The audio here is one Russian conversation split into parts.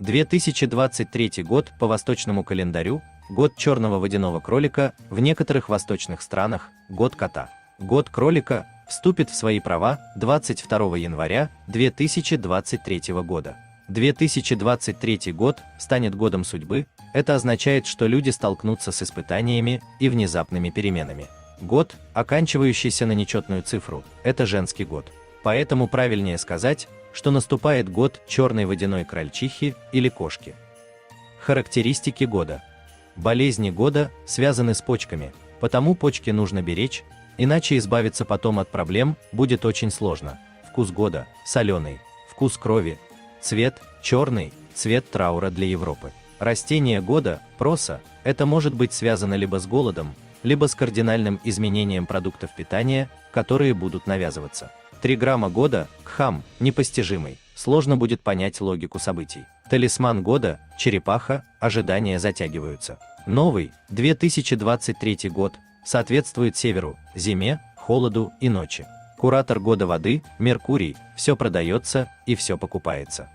2023 год по восточному календарю, год черного водяного кролика, в некоторых восточных странах – год кота. Год кролика вступит в свои права 22 января 2023 года. 2023 год станет годом судьбы, это означает, что люди столкнутся с испытаниями и внезапными переменами. Год, оканчивающийся на нечетную цифру, это женский год. Поэтому правильнее сказать, что наступает год черной водяной крольчихи или кошки. Характеристики года. Болезни года связаны с почками, потому почки нужно беречь, иначе избавиться потом от проблем будет очень сложно. Вкус года – соленый, вкус крови, цвет – черный, цвет траура для Европы. Растение года – проса, это может быть связано либо с голодом, либо с кардинальным изменением продуктов питания, которые будут навязываться. Триграмма года – кхам, непостижимый, сложно будет понять логику событий. Талисман года – черепаха, ожидания затягиваются. Новый, 2023 год, соответствует северу, зиме, холоду и ночи. Куратор года воды – Меркурий, все продается и все покупается.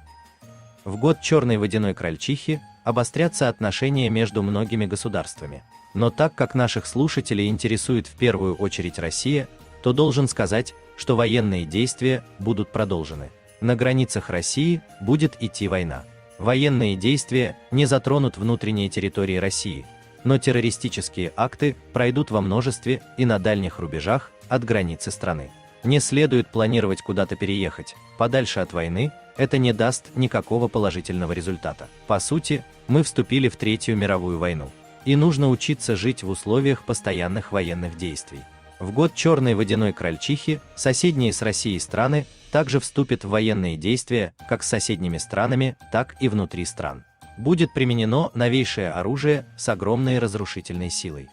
В год черной водяной крольчихи обострятся отношения между многими государствами. Но так как наших слушателей интересует в первую очередь Россия, то должен сказать, что военные действия будут продолжены. На границах России будет идти война. Военные действия не затронут внутренние территории России, но террористические акты пройдут во множестве и на дальних рубежах от границы страны. Не следует планировать куда-то переехать, подальше от войны, это не даст никакого положительного результата. По сути, мы вступили в Третью мировую войну, и нужно учиться жить в условиях постоянных военных действий. В год черной водяной крольчихи соседние с Россией страны также вступят в военные действия как с соседними странами, так и внутри стран. Будет применено новейшее оружие с огромной разрушительной силой.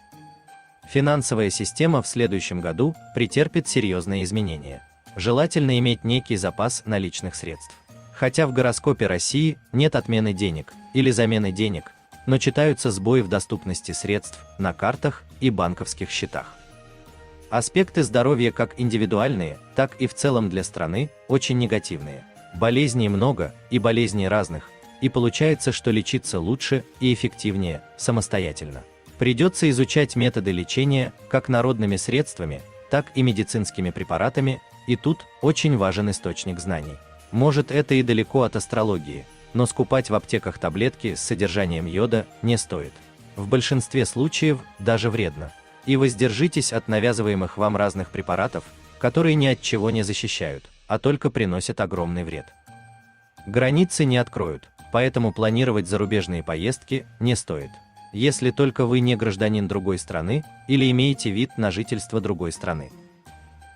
Финансовая система в следующем году претерпит серьезные изменения. Желательно иметь некий запас наличных средств. Хотя в гороскопе России нет отмены денег или замены денег, но читаются сбои в доступности средств на картах и банковских счетах. Аспекты здоровья как индивидуальные, так и в целом для страны очень негативные. Болезней много и болезней разных, и получается, что лечиться лучше и эффективнее самостоятельно. Придется изучать методы лечения как народными средствами, так и медицинскими препаратами, и тут очень важен источник знаний. Может, это и далеко от астрологии, но скупать в аптеках таблетки с содержанием йода не стоит. В большинстве случаев даже вредно. И воздержитесь от навязываемых вам разных препаратов, которые ни от чего не защищают, а только приносят огромный вред. Границы не откроют, поэтому планировать зарубежные поездки не стоит, если только вы не гражданин другой страны или имеете вид на жительство другой страны.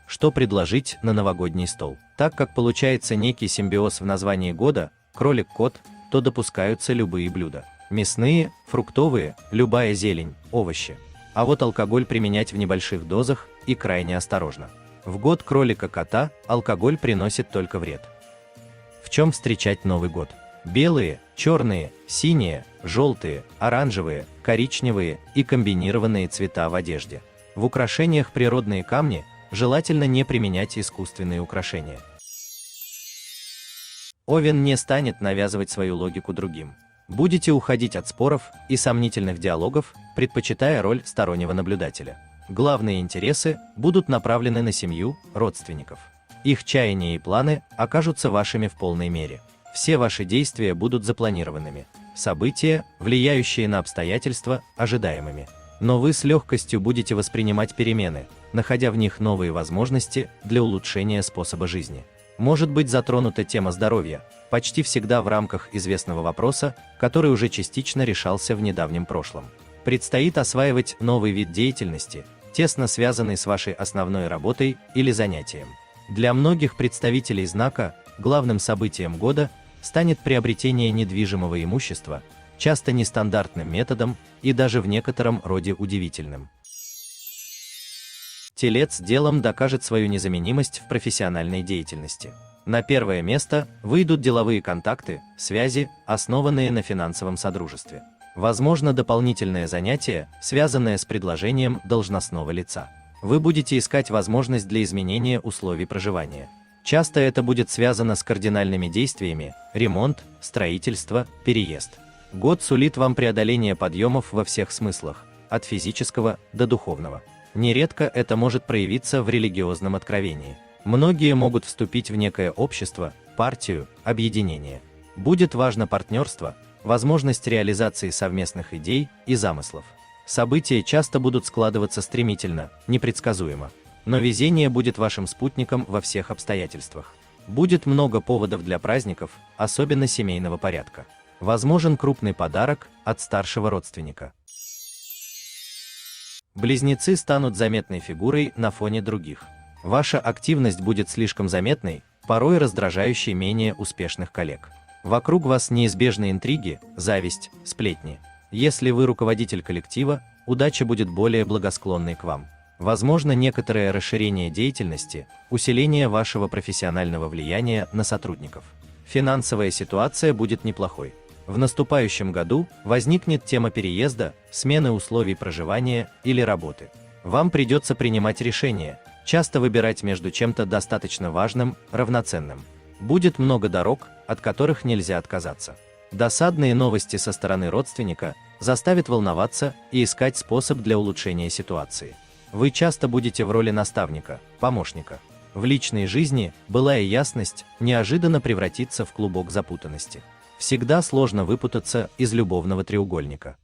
Что предложить на новогодний стол? Так как получается некий симбиоз в названии года кролик-кот, то допускаются любые блюда. Мясные, фруктовые, любая зелень, овощи. А вот алкоголь применять в небольших дозах и крайне осторожно. В год кролика-кота алкоголь приносит только вред. В чем встречать Новый год? Белые, черные, синие, желтые, оранжевые, коричневые и комбинированные цвета в одежде. В украшениях природные камни, желательно не применять искусственные украшения. Овен не станет навязывать свою логику другим. Будете уходить от споров и сомнительных диалогов, предпочитая роль стороннего наблюдателя. Главные интересы будут направлены на семью, родственников. Их чаяния и планы окажутся вашими в полной мере. Все ваши действия будут запланированными. События, влияющие на обстоятельства, ожидаемыми. Но вы с легкостью будете воспринимать перемены, находя в них новые возможности для улучшения способа жизни. Может быть затронута тема здоровья, почти всегда в рамках известного вопроса, который уже частично решался в недавнем прошлом. Предстоит осваивать новый вид деятельности, тесно связанный с вашей основной работой или занятием. Для многих представителей знака главным событием года станет приобретение недвижимого имущества, часто нестандартным методом и даже в некотором роде удивительным. Телец делом докажет свою незаменимость в профессиональной деятельности. На первое место выйдут деловые контакты, связи, основанные на финансовом содружестве. Возможно, дополнительное занятие, связанное с предложением должностного лица. Вы будете искать возможность для изменения условий проживания. Часто это будет связано с кардинальными действиями: ремонт, строительство, переезд. Год сулит вам преодоление подъемов во всех смыслах, от физического до духовного. Нередко это может проявиться в религиозном откровении. Многие могут вступить в некое общество, партию, объединение. Будет важно партнерство, возможность реализации совместных идей и замыслов. События часто будут складываться стремительно, непредсказуемо. Но везение будет вашим спутником во всех обстоятельствах. Будет много поводов для праздников, особенно семейного порядка. Возможен крупный подарок от старшего родственника. Близнецы станут заметной фигурой на фоне других. Ваша активность будет слишком заметной, порой раздражающей менее успешных коллег. Вокруг вас неизбежны интриги, зависть, сплетни. Если вы руководитель коллектива, удача будет более благосклонной к вам. Возможно некоторое расширение деятельности, усиление вашего профессионального влияния на сотрудников. Финансовая ситуация будет неплохой. В наступающем году возникнет тема переезда, смены условий проживания или работы. Вам придется принимать решения, часто выбирать между чем-то достаточно важным, равноценным. Будет много дорог, от которых нельзя отказаться. Досадные новости со стороны родственника заставят волноваться и искать способ для улучшения ситуации. Вы часто будете в роли наставника, помощника. В личной жизни былая ясность неожиданно превратится в клубок запутанности. Всегда сложно выпутаться из любовного треугольника.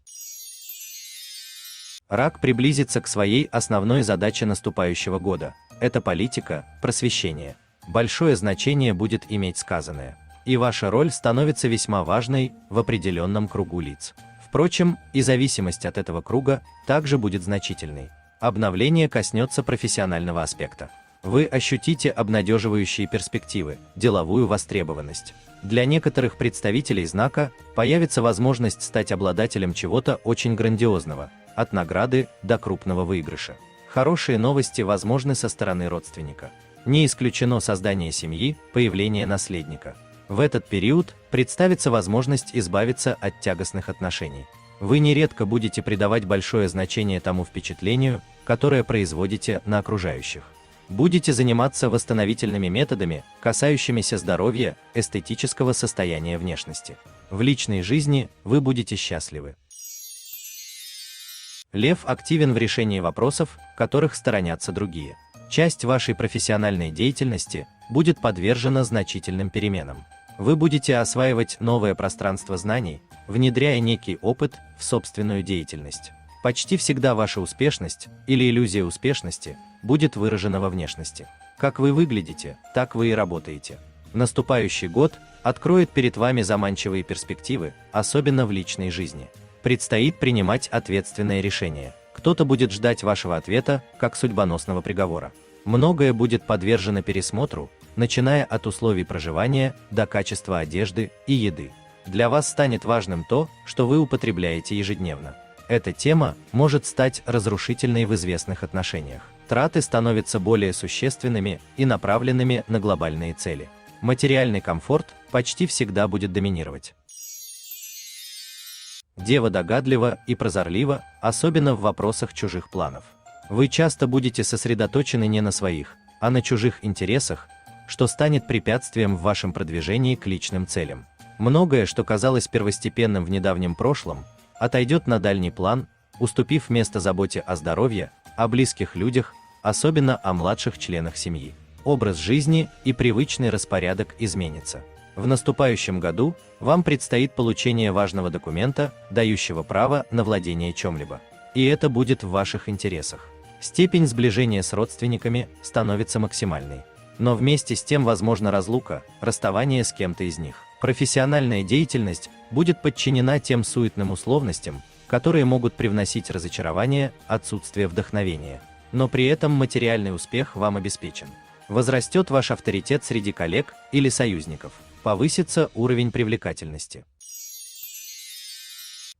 Рак приблизится к своей основной задаче наступающего года. Это политика, просвещение. Большое значение будет иметь сказанное. И ваша роль становится весьма важной в определенном кругу лиц. Впрочем, и зависимость от этого круга также будет значительной. Обновление коснется профессионального аспекта. Вы ощутите обнадеживающие перспективы, деловую востребованность. Для некоторых представителей знака появится возможность стать обладателем чего-то очень грандиозного, от награды до крупного выигрыша. Хорошие новости возможны со стороны родственника. Не исключено создание семьи, появление наследника. В этот период представится возможность избавиться от тягостных отношений. Вы нередко будете придавать большое значение тому впечатлению, которое производите на окружающих. Будете заниматься восстановительными методами, касающимися здоровья, эстетического состояния внешности. В личной жизни вы будете счастливы. Лев активен в решении вопросов, которых сторонятся другие. Часть вашей профессиональной деятельности будет подвержена значительным переменам. Вы будете осваивать новое пространство знаний, внедряя некий опыт в собственную деятельность. Почти всегда ваша успешность или иллюзия успешности будет выражена во внешности. Как вы выглядите, так вы и работаете. Наступающий год откроет перед вами заманчивые перспективы, особенно в личной жизни. Предстоит принимать ответственные решения. Кто-то будет ждать вашего ответа, как судьбоносного приговора. Многое будет подвержено пересмотру, начиная от условий проживания до качества одежды и еды. Для вас станет важным то, что вы употребляете ежедневно. Эта тема может стать разрушительной в известных отношениях. Траты становятся более существенными и направленными на глобальные цели. Материальный комфорт почти всегда будет доминировать. Дева догадлива и прозорлива, особенно в вопросах чужих планов. Вы часто будете сосредоточены не на своих, а на чужих интересах, что станет препятствием в вашем продвижении к личным целям. Многое, что казалось первостепенным в недавнем прошлом, отойдет на дальний план, уступив место заботе о здоровье, о близких людях, особенно о младших членах семьи. Образ жизни и привычный распорядок изменится. В наступающем году вам предстоит получение важного документа, дающего право на владение чем-либо. И это будет в ваших интересах. Степень сближения с родственниками становится максимальной. Но вместе с тем возможна разлука, расставание с кем-то из них. Профессиональная деятельность будет подчинена тем суетным условностям, которые могут привносить разочарование, отсутствие вдохновения. Но при этом материальный успех вам обеспечен. Возрастет ваш авторитет среди коллег или союзников. Повысится уровень привлекательности.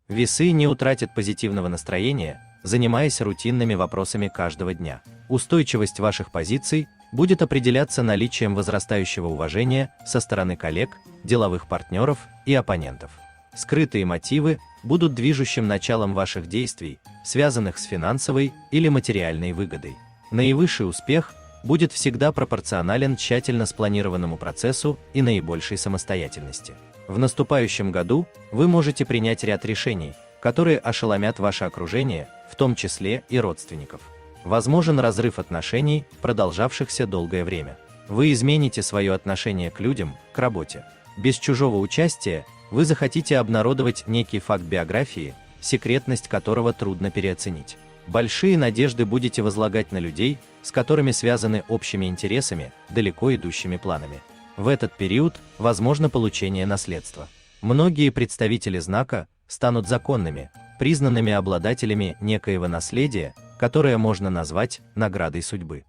Весы не утратят позитивного настроения, занимаясь рутинными вопросами каждого дня. Устойчивость ваших позиций будет определяться наличием возрастающего уважения со стороны коллег, деловых партнеров и оппонентов. Скрытые мотивы будут движущим началом ваших действий, связанных с финансовой или материальной выгодой. Наивысший успех будет всегда пропорционален тщательно спланированному процессу и наибольшей самостоятельности. В наступающем году вы можете принять ряд решений, которые ошеломят ваше окружение, в том числе и родственников. Возможен разрыв отношений, продолжавшихся долгое время. Вы измените свое отношение к людям, к работе. Без чужого участия вы захотите обнародовать некий факт биографии, секретность которого трудно переоценить. Большие надежды будете возлагать на людей, с которыми связаны общими интересами, далеко идущими планами. В этот период возможно получение наследства. Многие представители знака станут законными, признанными обладателями некоего наследия, которое можно назвать наградой судьбы.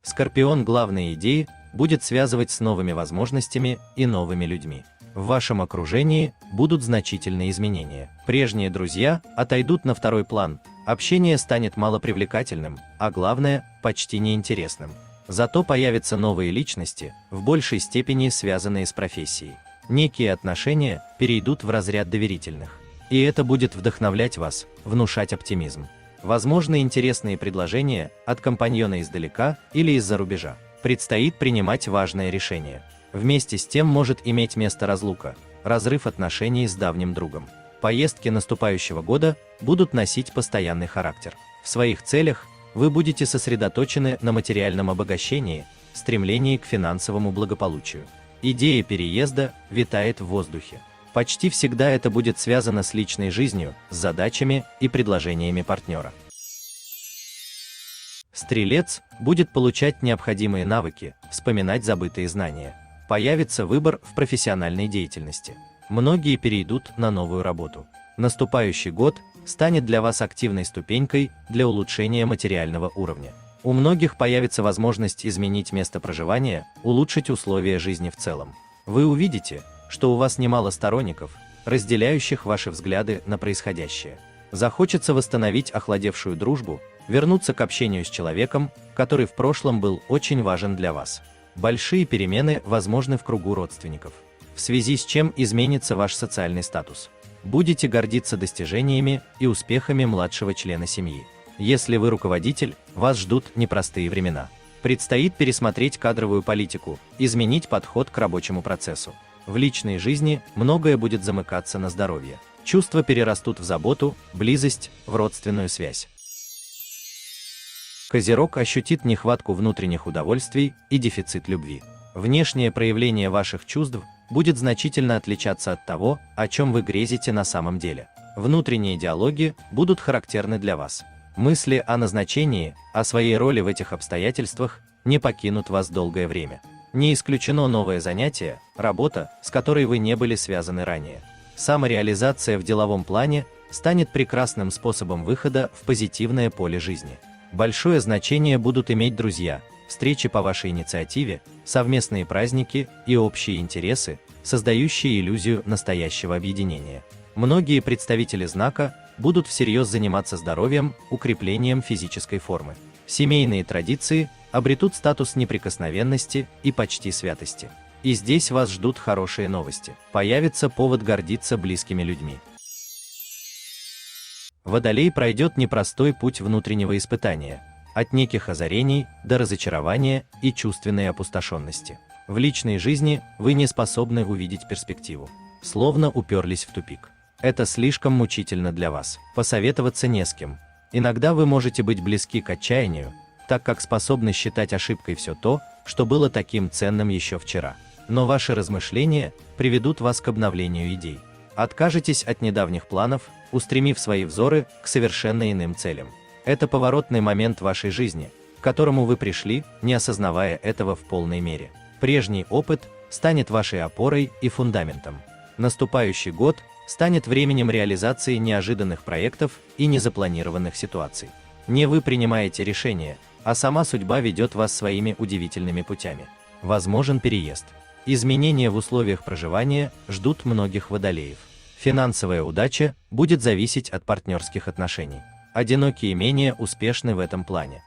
Скорпион главные идеи будет связывать с новыми возможностями и новыми людьми. В вашем окружении будут значительные изменения. Прежние друзья отойдут на второй план, общение станет малопривлекательным, а главное, почти неинтересным. Зато появятся новые личности, в большей степени связанные с профессией. Некие отношения перейдут в разряд доверительных. И это будет вдохновлять вас, внушать оптимизм. Возможны интересные предложения от компаньона издалека или из-за рубежа. Предстоит принимать важное решение. Вместе с тем может иметь место разлука, разрыв отношений с давним другом. Поездки наступающего года будут носить постоянный характер. В своих целях вы будете сосредоточены на материальном обогащении, стремлении к финансовому благополучию. Идея переезда витает в воздухе. Почти всегда это будет связано с личной жизнью, с задачами и предложениями партнера. Стрелец будет получать необходимые навыки, вспоминать забытые знания. Появится выбор в профессиональной деятельности. Многие перейдут на новую работу. Наступающий год станет для вас активной ступенькой для улучшения материального уровня. У многих появится возможность изменить место проживания, улучшить условия жизни в целом. Вы увидите, что у вас немало сторонников, разделяющих ваши взгляды на происходящее. Захочется восстановить охладевшую дружбу, вернуться к общению с человеком, который в прошлом был очень важен для вас. Большие перемены возможны в кругу родственников, в связи с чем изменится ваш социальный статус. Будете гордиться достижениями и успехами младшего члена семьи. Если вы руководитель, вас ждут непростые времена. Предстоит пересмотреть кадровую политику, изменить подход к рабочему процессу. В личной жизни многое будет замыкаться на здоровье. Чувства перерастут в заботу, близость, в родственную связь. Козерог ощутит нехватку внутренних удовольствий и дефицит любви. Внешнее проявление ваших чувств будет значительно отличаться от того, о чем вы грезите на самом деле. Внутренние диалоги будут характерны для вас. Мысли о назначении, о своей роли в этих обстоятельствах не покинут вас долгое время. Не исключено новое занятие, работа, с которой вы не были связаны ранее. Самореализация в деловом плане станет прекрасным способом выхода в позитивное поле жизни. Большое значение будут иметь друзья, встречи по вашей инициативе, совместные праздники и общие интересы, создающие иллюзию настоящего объединения. Многие представители знака будут всерьез заниматься здоровьем, укреплением физической формы. Семейные традиции обретут статус неприкосновенности и почти святости. И здесь вас ждут хорошие новости. Появится повод гордиться близкими людьми. Водолей пройдет непростой путь внутреннего испытания, от неких озарений до разочарования и чувственной опустошенности. В личной жизни вы не способны увидеть перспективу, словно уперлись в тупик. Это слишком мучительно для вас. Посоветоваться не с кем. Иногда вы можете быть близки к отчаянию, так как способны считать ошибкой все то, что было таким ценным еще вчера. Но ваши размышления приведут вас к обновлению идей. Откажетесь от недавних планов, устремив свои взоры к совершенно иным целям. Это поворотный момент вашей жизни, к которому вы пришли, не осознавая этого в полной мере. Прежний опыт станет вашей опорой и фундаментом. Наступающий год станет временем реализации неожиданных проектов и незапланированных ситуаций. Не вы принимаете решения, а сама судьба ведет вас своими удивительными путями. Возможен переезд. Изменения в условиях проживания ждут многих водолеев. Финансовая удача будет зависеть от партнерских отношений. Одинокие менее успешны в этом плане.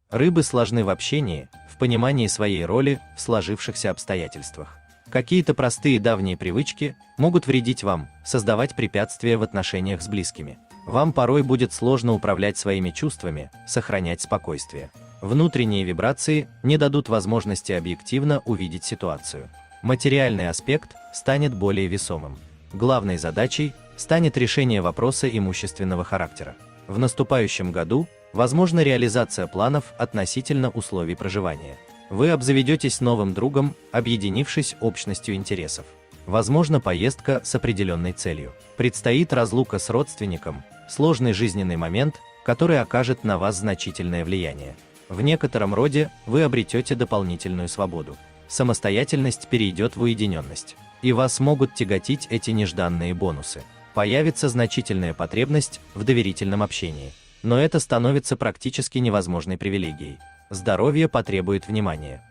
Рыбы сложны в общении, в понимании своей роли в сложившихся обстоятельствах. Какие-то простые давние привычки могут вредить вам, создавать препятствия в отношениях с близкими. Вам порой будет сложно управлять своими чувствами, сохранять спокойствие. Внутренние вибрации не дадут возможности объективно увидеть ситуацию. Материальный аспект станет более весомым. Главной задачей станет решение вопроса имущественного характера. В наступающем году возможна реализация планов относительно условий проживания. Вы обзаведетесь новым другом, объединившись общностью интересов. Возможно поездка с определенной целью. Предстоит разлука с родственником, сложный жизненный момент, который окажет на вас значительное влияние. В некотором роде вы обретете дополнительную свободу. Самостоятельность перейдет в уединенность. И вас могут тяготить эти нежданные бонусы. Появится значительная потребность в доверительном общении. Но это становится практически невозможной привилегией. Здоровье потребует внимания.